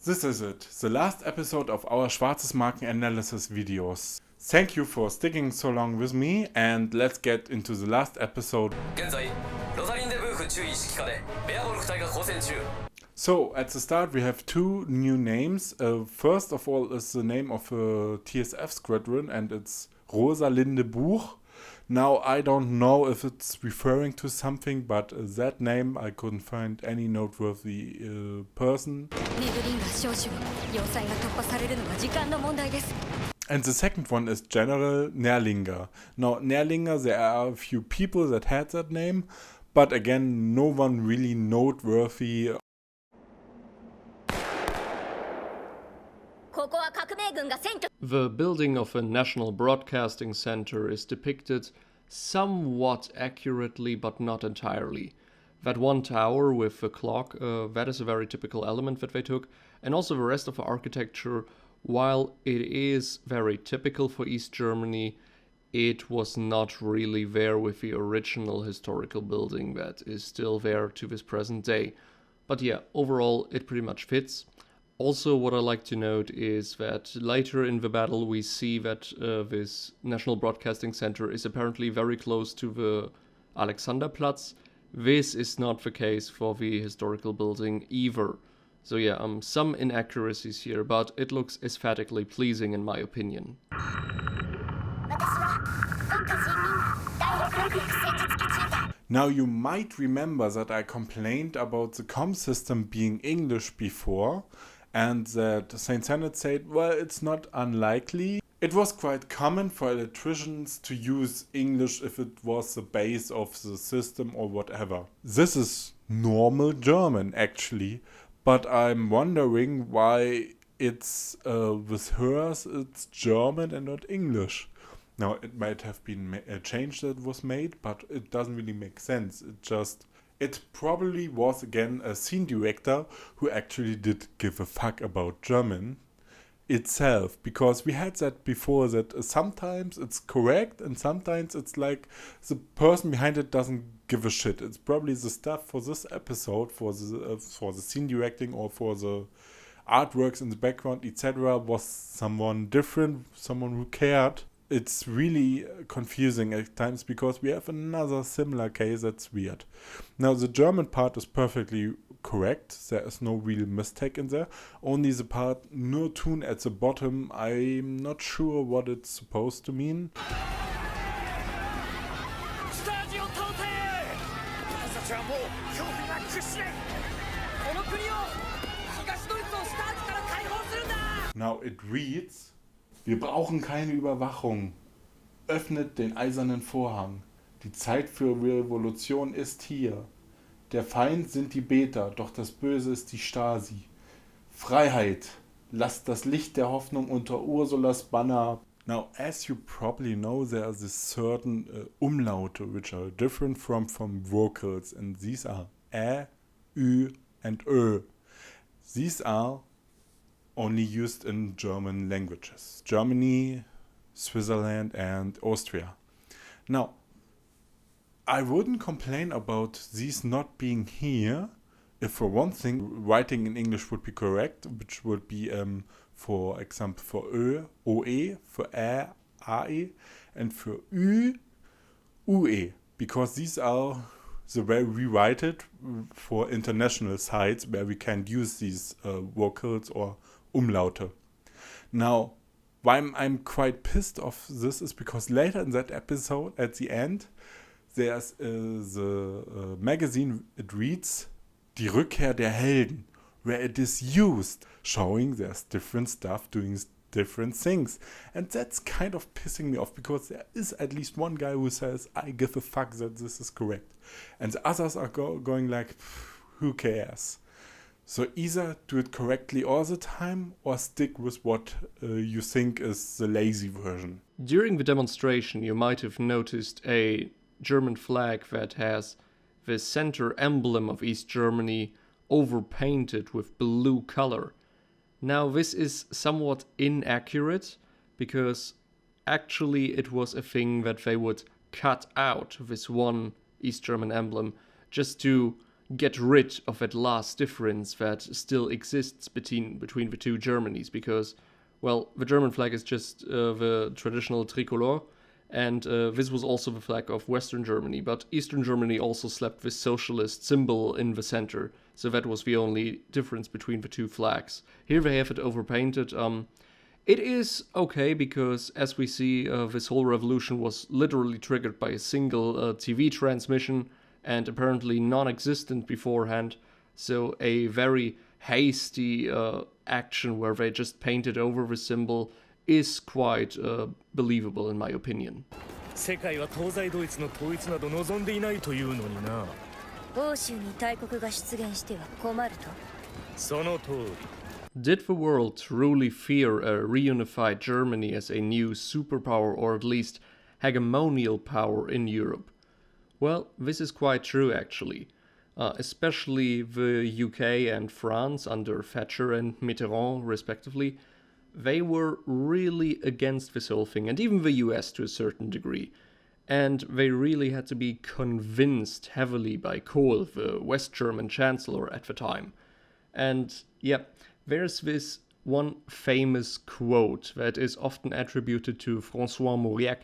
This is it, the last episode of our Schwarzesmarken analysis videos. Thank you for sticking so long with me, and let's get into the last episode. So, at the start we have two new names. First of all is the name of a TSF squadron, and it's Rosalinde Buch. Now, I don't know if it's referring to something, but that name I couldn't find any noteworthy person. And the second one is General Nerlinger. Now, Nerlinger, there are a few people that had that name, but again, no one really noteworthy. The building of a national broadcasting center is depicted somewhat accurately, but not entirely. That one tower with a clock, that is a very typical element that they took, and also the rest of the architecture, while it is very typical for East Germany, it was not really there with the original historical building that is still there to this present day. But yeah, overall it pretty much fits. Also, what I like to note is that later in the battle we see that this National Broadcasting Center is apparently very close to the Alexanderplatz. This is not the case for the historical building either. So yeah, some inaccuracies here, but it looks aesthetically pleasing in my opinion. Now, you might remember that I complained about the comm system being English before, and that St. Senate said, well, it's not unlikely. It was quite common for electricians to use English if it was the base of the system or whatever. This is normal German, actually, but I'm wondering why it's with hers it's German and not English. Now, it might have been a change that was made, but it doesn't really make sense. It probably was again a scene director who actually did give a fuck about German itself, because we had that before, that sometimes it's correct and sometimes it's like the person behind it doesn't give a shit. It's probably the stuff for this episode, for the scene directing or for the artworks in the background, etc., was someone different, someone who cared. It's really confusing at times because we have another similar case that's weird. Now, the German part is perfectly correct. There is no real mistake in there. Only the part nur tun at the bottom, I'm not sure what it's supposed to mean. Now it reads: Wir brauchen keine Überwachung. Öffnet den eisernen Vorhang. Die Zeit für Revolution ist hier. Der Feind sind die Beter, doch das Böse ist die Stasi. Freiheit. Lasst das Licht der Hoffnung unter Ursulas Banner. Now, as you probably know, there are these certain Umlaute which are different from vocals, and these are Ä, Ü, and Ö. These are only used in German languages. Germany, Switzerland, and Austria. Now, I wouldn't complain about these not being here if, for one thing, writing in English would be correct, which would be, for example, for Ö, OE, for Ä, AE, and for Ü, UE, because these are the way we write it for international sites where we can't use these vocals or Umlaute. Now, why I'm quite pissed off this is because later in that episode, at the end, there's the magazine, it reads Die Rückkehr der Helden, where it is used, showing there's different stuff doing different things. And that's kind of pissing me off because there is at least one guy who says, I give a fuck that this is correct. And the others are going like, who cares? So either do it correctly all the time or stick with what you think is the lazy version. During the demonstration, you might have noticed a German flag that has the center emblem of East Germany overpainted with blue color. Now, this is somewhat inaccurate because actually it was a thing that they would cut out this one East German emblem just to get rid of that last difference that still exists between the two Germanys, because, well, the German flag is just the traditional tricolor, and this was also the flag of Western Germany, but Eastern Germany also slapped this socialist symbol in the center, so that was the only difference between the two flags. Here they have it overpainted. It is okay, because as we see, this whole revolution was literally triggered by a single TV transmission, and apparently non-existent beforehand, so a very hasty action where they just painted over the symbol is quite believable in my opinion. 世界は東西ドイツの統一など望んでいないというのにな。欧州に大国が出現しては困ると。その通り。Did the world truly fear a reunified Germany as a new superpower, or at least hegemonial power in Europe? Well, this is quite true actually. Especially the UK and France under Thatcher and Mitterrand respectively, they were really against this whole thing, and even the US to a certain degree. And they really had to be convinced heavily by Kohl, the West German chancellor at the time. And yeah, there's this one famous quote that is often attributed to François Mauriac,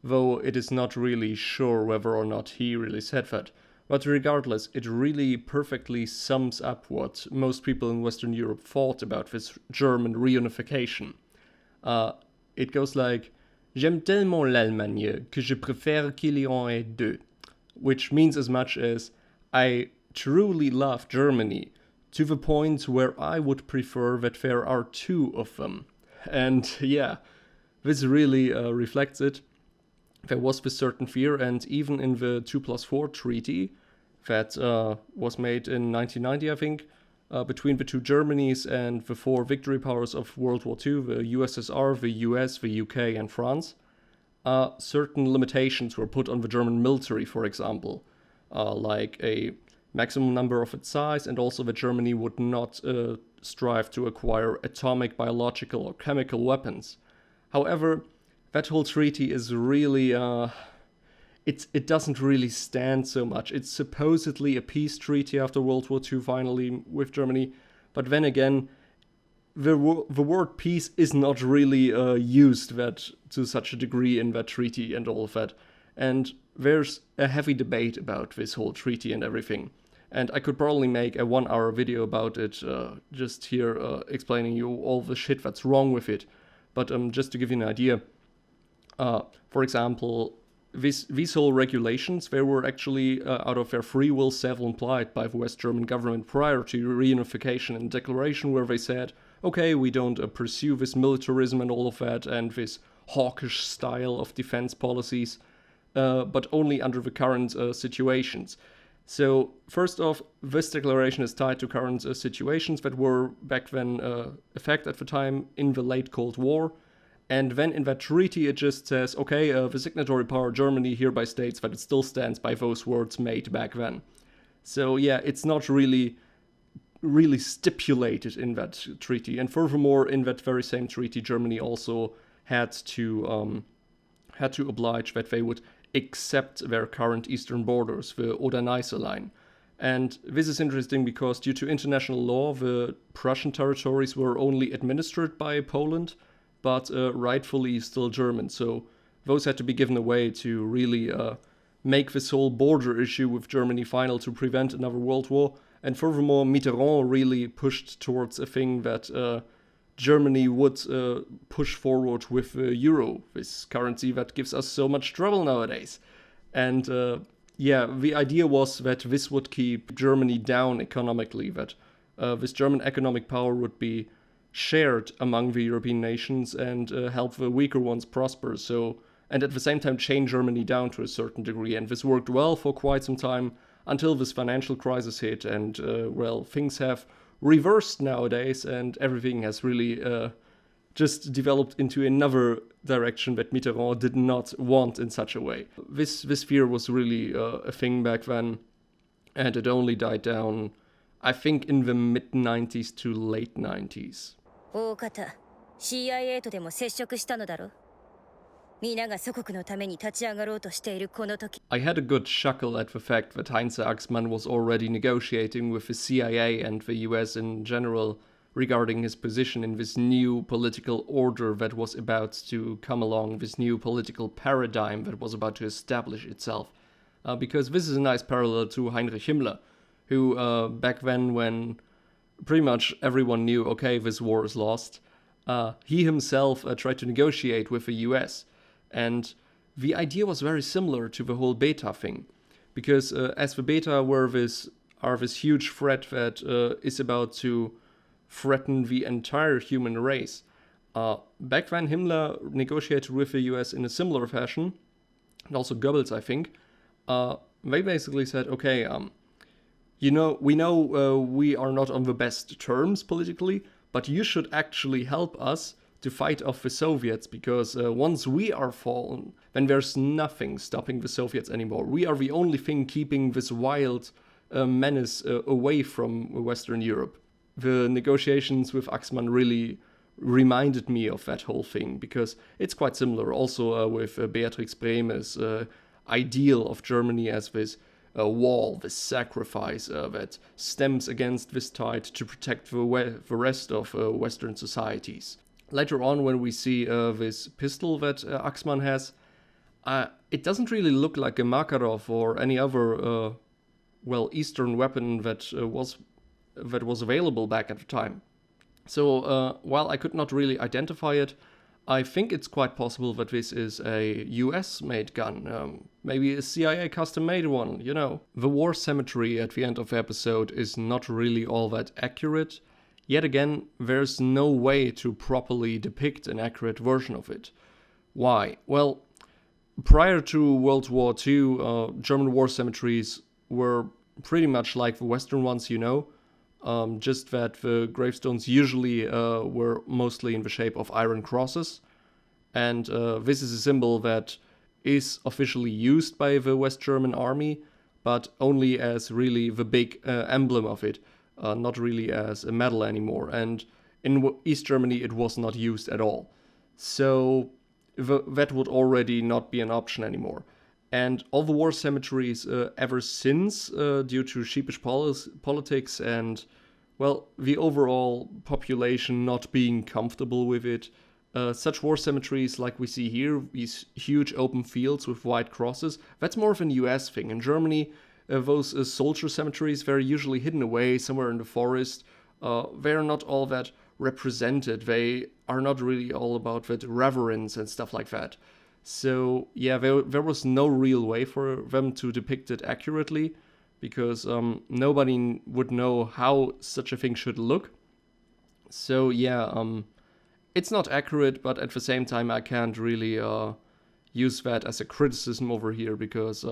though it is not really sure whether or not he really said that. But regardless, it really perfectly sums up what most people in Western Europe thought about this German reunification. It goes like, J'aime tellement l'Allemagne que je préfère qu'il y en ait deux. Which means as much as, I truly love Germany, to the point where I would prefer that there are two of them. And yeah, this really reflects it. There was this certain fear, and even in the 2+4 treaty that was made in 1990, I think, between the two Germanys and the four victory powers of World War II, the USSR, the US, the UK, and France, certain limitations were put on the German military, for example, like a maximum number of its size, and also that Germany would not strive to acquire atomic, biological, or chemical weapons. However, that whole treaty is really, it doesn't really stand so much. It's supposedly a peace treaty after World War II finally with Germany, but then again, the word peace is not really used that to such a degree in that treaty and all of that. And there's a heavy debate about this whole treaty and everything. And I could probably make a 1-hour video about it, just here explaining you all the shit that's wrong with it. But just to give you an idea, for example, these whole regulations, they were actually out of their free will self-implied by the West German government prior to reunification, and declaration where they said, okay, we don't pursue this militarism and all of that, and this hawkish style of defense policies, but only under the current situations. So, first off, this declaration is tied to current situations that were back then effect at the time in the late Cold War. And then in that treaty it just says, okay, the signatory power Germany hereby states that it still stands by those words made back then. So yeah, it's not really stipulated in that treaty. And furthermore, in that very same treaty, Germany also had to oblige that they would accept their current eastern borders, the Oder-Neisse line. And this is interesting because due to international law, the Prussian territories were only administered by Poland, but rightfully still German. So those had to be given away to really make this whole border issue with Germany final to prevent another world war. And furthermore, Mitterrand really pushed towards a thing that Germany would push forward with the euro, this currency that gives us so much trouble nowadays. And yeah, the idea was that this would keep Germany down economically, that this German economic power would be shared among the European nations and help the weaker ones prosper. So, and at the same time chain Germany down to a certain degree. And this worked well for quite some time until this financial crisis hit. And well, things have reversed nowadays, and everything has really just developed into another direction that Mitterrand did not want in such a way. This fear was really a thing back then, and it only died down, I think, in the mid-90s to late 90s. 大方、CIA とでも接触したのだろ皆が祖国のために立ち上がろうとしているこの時。 I had a good chuckle at the fact that Heinz Axmann was already negotiating with the CIA and the US in general regarding his position in this new political order that was about to come along, this new political paradigm that was about to establish itself. Because this is a nice parallel to Heinrich Himmler, who back then, when pretty much everyone knew, okay, this war is lost, he himself tried to negotiate with the US. And the idea was very similar to the whole beta thing. Because as the beta are this huge threat that is about to threaten the entire human race. Back then, Himmler negotiated with the US in a similar fashion, and also Goebbels, I think. They basically said, okay, we know we are not on the best terms politically, but you should actually help us to fight off the Soviets, because once we are fallen, then there's nothing stopping the Soviets anymore. We are the only thing keeping this wild menace away from Western Europe. The negotiations with Axmann really reminded me of that whole thing, because it's quite similar also with Beatrix Brehme's ideal of Germany as this wall, this sacrifice that stems against this tide to protect the rest of Western societies. Later on, when we see this pistol that Axmann has, it doesn't really look like a Makarov or any other, Eastern weapon that was available back at the time. So while I could not really identify it, I think it's quite possible that this is a US-made gun, maybe a CIA custom-made one, you know. The war cemetery at the end of the episode is not really all that accurate. Yet again, there's no way to properly depict an accurate version of it. Why? Well, prior to World War II, German war cemeteries were pretty much like the Western ones, you know. Just that the gravestones usually were mostly in the shape of iron crosses. And this is a symbol that is officially used by the West German army, but only as really the big emblem of it, not really as a medal anymore. And in East Germany, it was not used at all. So that would already not be an option anymore. And all the war cemeteries ever since, due to sheepish politics and, the overall population not being comfortable with it, such war cemeteries like we see here, these huge open fields with white crosses, that's more of an US thing. In Germany, those soldier cemeteries, they're usually hidden away somewhere in the forest. They're not all that represented. They are not really all about that reverence and stuff like that. So yeah, there was no real way for them to depict it accurately, because nobody would know how such a thing should look. So yeah, it's not accurate, but at the same time I can't really use that as a criticism over here, because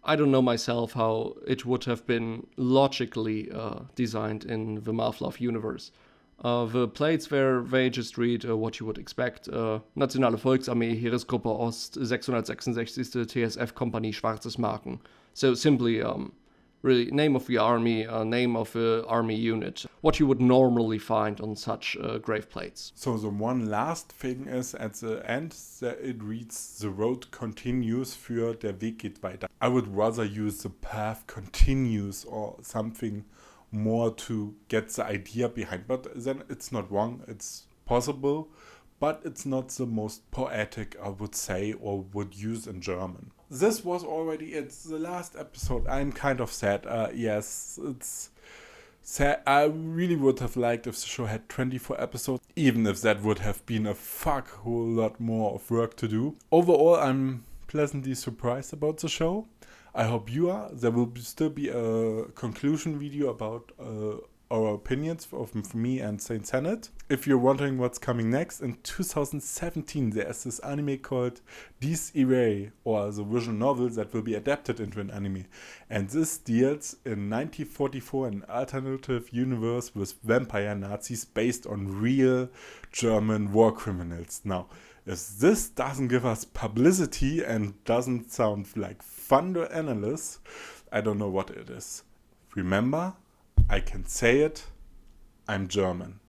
I don't know myself how it would have been logically designed in the Muv-luv universe. The plates there, they just read what you would expect. Nationale Volksarmee, Heeresgruppe Ost, 666. TSF Kompanie Schwarzesmarken. So simply, really, name of the army, name of the army unit. What you would normally find on such grave plates. So the one last thing is, at the end, it reads, the road continues für der Weg geht weiter. I would rather use the path continues or something more to get the idea behind, but then it's not wrong, it's possible, but it's not the most poetic, I would say, or would use in German. This was already the last episode. I'm kind of sad. Yes, it's sad. I really would have liked if the show had 24 episodes, even if that would have been a whole lot more of work to do. Overall, I'm pleasantly surprised about the show. I hope you are. There will still be a conclusion video about our opinions of me and Saint Senate. If you're wondering what's coming next, in 2017 there's this anime called Dies Irae, or the visual novel that will be adapted into an anime. And this deals in 1944, an alternative universe with vampire Nazis based on real German war criminals. Now, if this doesn't give us publicity and doesn't sound like fun to analyze, I don't know what it is. Remember, I can say it, I'm German.